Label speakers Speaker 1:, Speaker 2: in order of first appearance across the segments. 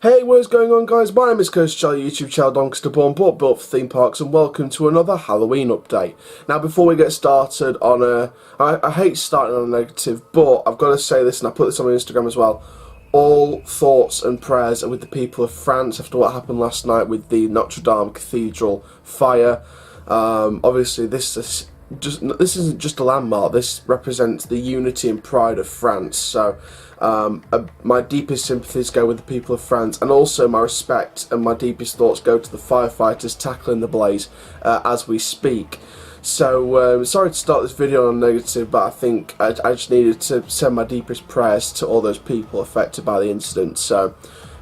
Speaker 1: Hey, what is going on, guys? My name is Curtis Charlie, YouTube channel Doncaster Born, built for theme parks, and welcome to another Halloween update. Now, before we get started on I hate starting on a negative, but I've got to say this, and I put this on my Instagram as well. All thoughts and prayers are with the people of France after what happened last night with the Notre Dame Cathedral fire. Obviously, this isn't just a landmark. This represents the unity and pride of France. So, my deepest sympathies go with the people of France, and also my respect and my deepest thoughts go to the firefighters tackling the blaze as we speak. So, sorry to start this video on a negative, but I think I just needed to send my deepest prayers to all those people affected by the incident. So,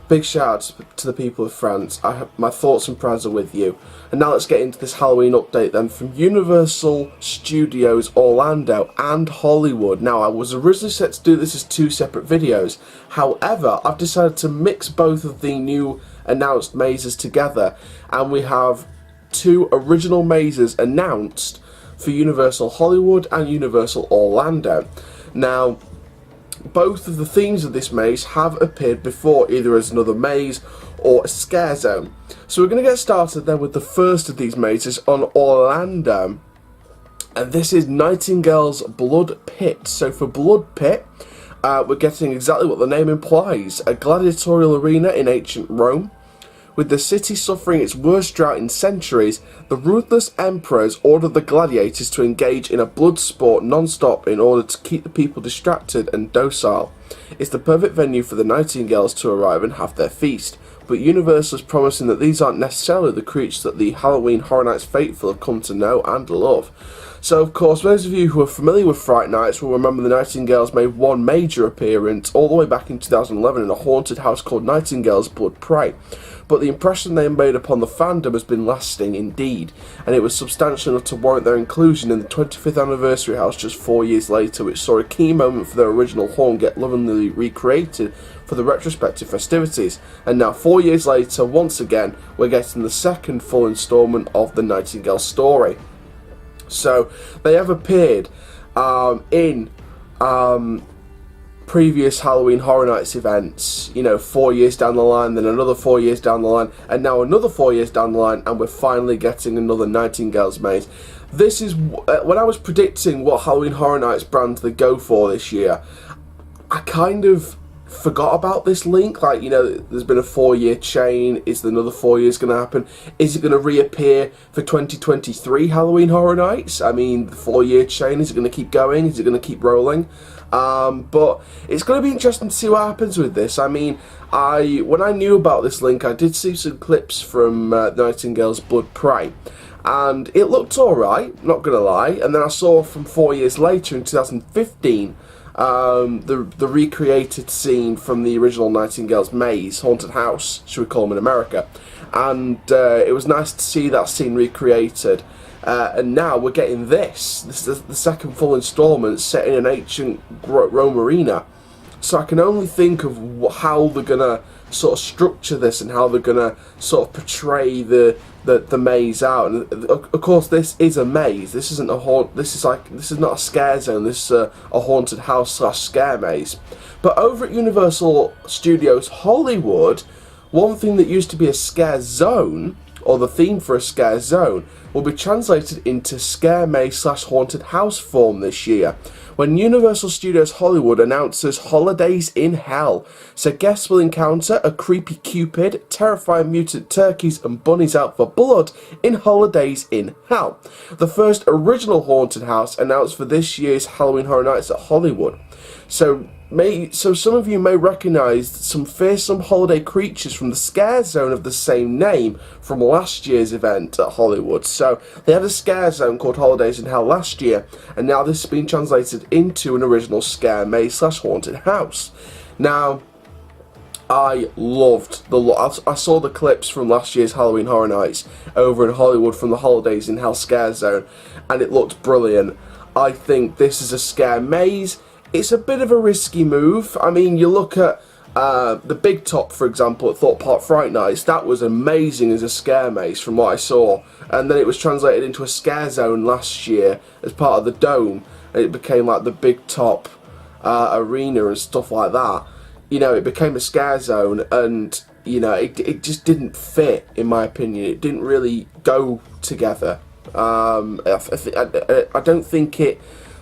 Speaker 1: big shout out to the people of France. My thoughts and prayers are with you. And now let's get into this Halloween update then from Universal Studios Orlando and Hollywood. Now, I was originally set to do this as two separate videos. However, I've decided to mix both of the new announced mazes together, and we have two original mazes announced for Universal Hollywood and Universal Orlando. Now, both of the themes of this maze have appeared before, either as another maze or a scare zone. So we're going to get started then with the first of these mazes on Orlando, and this is Nightingale's Blood Pit. So for Blood Pit, we're getting exactly what the name implies, a gladiatorial arena in ancient Rome. With the city suffering its worst drought in centuries, the ruthless emperors ordered the gladiators to engage in a blood sport non-stop in order to keep the people distracted and docile. It's the perfect venue for the Nightingales to arrive and have their feast, but Universal is promising that these aren't necessarily the creatures that the Halloween Horror Nights faithful have come to know and love. So, of course, those of you who are familiar with Fright Nights will remember the Nightingales made one major appearance all the way back in 2011 in a haunted house called Nightingale's Blood Prey. But the impression they made upon the fandom has been lasting indeed, and it was substantial enough to warrant their inclusion in the 25th anniversary house just 4 years later, which saw a key moment for their original haunt get lovingly recreated for the retrospective festivities. And now 4 years later, once again, we're getting the second full instalment of the Nightingale story. So they have appeared in previous Halloween Horror Nights events, 4 years down the line, then another 4 years down the line, and now another 4 years down the line, and we're finally getting another Nightingale's maze. This is, when I was predicting what Halloween Horror Nights brand they go for this year, I kind of forgot about this link. Like, there's been a 4-year chain. Is another 4 years going to happen? Is it going to reappear for 2023 Halloween Horror Nights? I mean, the 4-year chain, is it going to keep going? Is it going to keep rolling? But it's going to be interesting to see what happens with this. I mean, when I knew about this link, I did see some clips from Nightingale's Blood Prey, and it looked alright, not going to lie. And then I saw from 4 years later in 2015 the recreated scene from the original Nightingale's Maze, Haunted House, should we call them in America, and it was nice to see that scene recreated, and now we're getting this is the second full instalment set in an ancient Rome arena. So I can only think of how they're gonna sort of structure this and how they're gonna sort of portray the maze out. And of course, this is a maze. This isn't a This is not a scare zone. This is a haunted house / scare maze. But over at Universal Studios Hollywood, one thing that used to be a scare zone, or the theme for a scare zone, will be translated into scare maze / haunted house form this year, when Universal Studios Hollywood announces Holidays in Hell. So guests will encounter a creepy Cupid, terrifying mutant turkeys and bunnies out for blood in Holidays in Hell, the first original haunted house announced for this year's Halloween Horror Nights at Hollywood. So some of you may recognise some fearsome holiday creatures from the scare zone of the same name from last year's event at Hollywood. So they had a scare zone called Holidays in Hell last year, and now this has been translated into an original scare maze / haunted house. Now, I loved I saw the clips from last year's Halloween Horror Nights over in Hollywood from the Holidays in Hell scare zone, and it looked brilliant. I think this is a scare maze. It's a bit of a risky move. I mean, you look at the Big Top, for example, at Thorpe Park Fright Nights. That was amazing as a scare maze from what I saw. And then it was translated into a scare zone last year as part of the Dome. And it became like the Big Top arena and stuff like that. It became a scare zone. And you know, it just didn't fit, in my opinion. It didn't really go together. I don't think it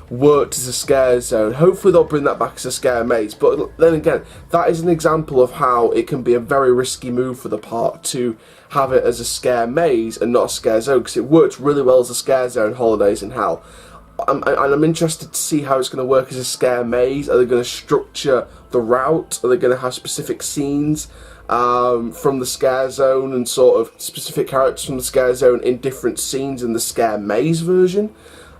Speaker 1: worked as a scare zone. Hopefully they'll bring that back as a scare maze, but then again, that is an example of how it can be a very risky move for the park to have it as a scare maze and not a scare zone, because it worked really well as a scare zone, Holidays in Hell. I'm interested to see how it's going to work as a scare maze. Are they going to structure the route? Are they going to have specific scenes from the scare zone and sort of specific characters from the scare zone in different scenes in the scare maze version?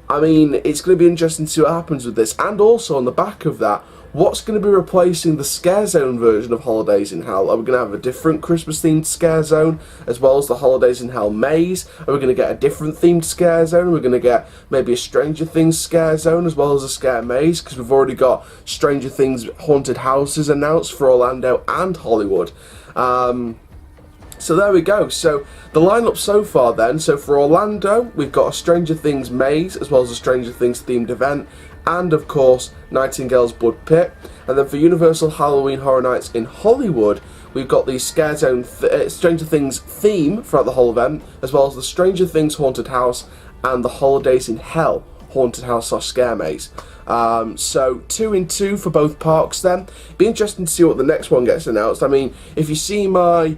Speaker 1: I mean, it's going to be interesting to see what happens with this. And also on the back of that, what's going to be replacing the scare zone version of Holidays in Hell? Are we going to have a different Christmas themed scare zone as well as the Holidays in Hell maze? Are we going to get a different themed scare zone? Are we going to get maybe a Stranger Things scare zone as well as a scare maze? Because we've already got Stranger Things haunted houses announced for Orlando and Hollywood. So there we go. So the lineup so far then, so for Orlando we've got a Stranger Things maze as well as a Stranger Things themed event, and of course Nightingale's Blood Pit. And then for Universal Halloween Horror Nights in Hollywood, we've got the Scare Zone Stranger Things theme throughout the whole event, as well as the Stranger Things Haunted House and the Holidays in Hell Haunted House / Scare Maze. So 2 in 2 for both parks then. Be interesting to see what the next one gets announced. I mean, if you see my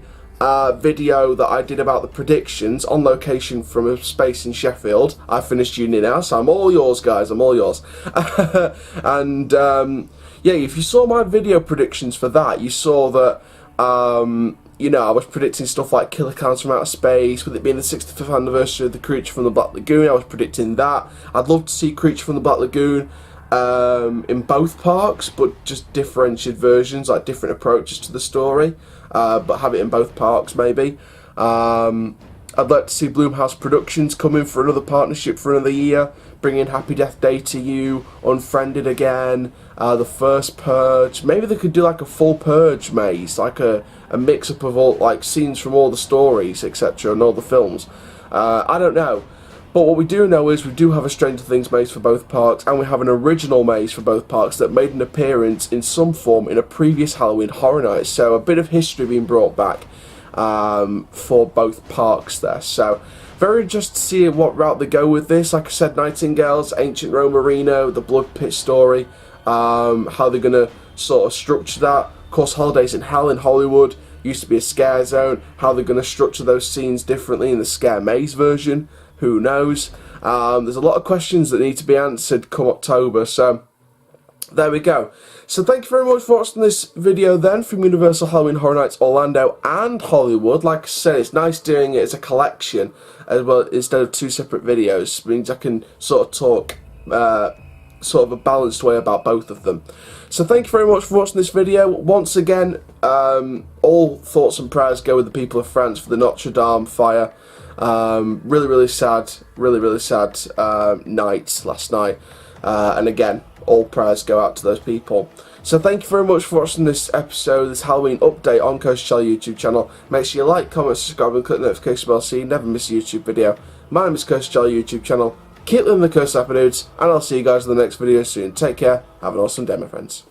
Speaker 1: video that I did about the predictions on location from a space in Sheffield, I finished uni now, so I'm all yours, guys. I'm all yours. And yeah, if you saw my video predictions for that, you saw that you know, I was predicting stuff like Killer Clowns from Outer Space, with it being the 65th anniversary of the Creature from the Black Lagoon. I was predicting that. I'd love to see Creature from the Black Lagoon in both parks, but just differentiated versions, like different approaches to the story, but have it in both parks maybe. I'd like to see Blumhouse Productions come in for another partnership for another year, bring in Happy Death Day to You, Unfriended again, the first Purge. Maybe they could do like a full Purge maze, like a mix-up of all like scenes from all the stories, etc., and all the films. I don't know. But what we do know is we do have a Stranger Things maze for both parks, and we have an original maze for both parks that made an appearance in some form in a previous Halloween Horror Nights. So a bit of history being brought back for both parks there. So very interested to see what route they go with this. Like I said, Nightingales, Ancient Rome Arena, the Blood Pit story, how they're going to sort of structure that. Of course, Holidays in Hell in Hollywood used to be a scare zone. How they're going to structure those scenes differently in the Scare Maze version, who knows? There's a lot of questions that need to be answered come October, so there we go. So thank you very much for watching this video then from Universal Halloween Horror Nights Orlando and Hollywood. Like I said, it's nice doing it as a collection as well instead of 2 separate videos. It means I can sort of talk sort of a balanced way about both of them. So thank you very much for watching this video. Once again, all thoughts and prayers go with the people of France for the Notre Dame fire. Really sad night last night, and again, all prayers go out to those people. So thank you very much for watching this episode, this Halloween update on Coaster Charlie YouTube channel. Make sure you like, comment, subscribe and click the notification bell so you never miss a YouTube video. My name is Coaster Charlie YouTube channel. Keep living the Coaster Happy Dudes, and I'll see you guys in the next video soon. Take care, have an awesome day my friends.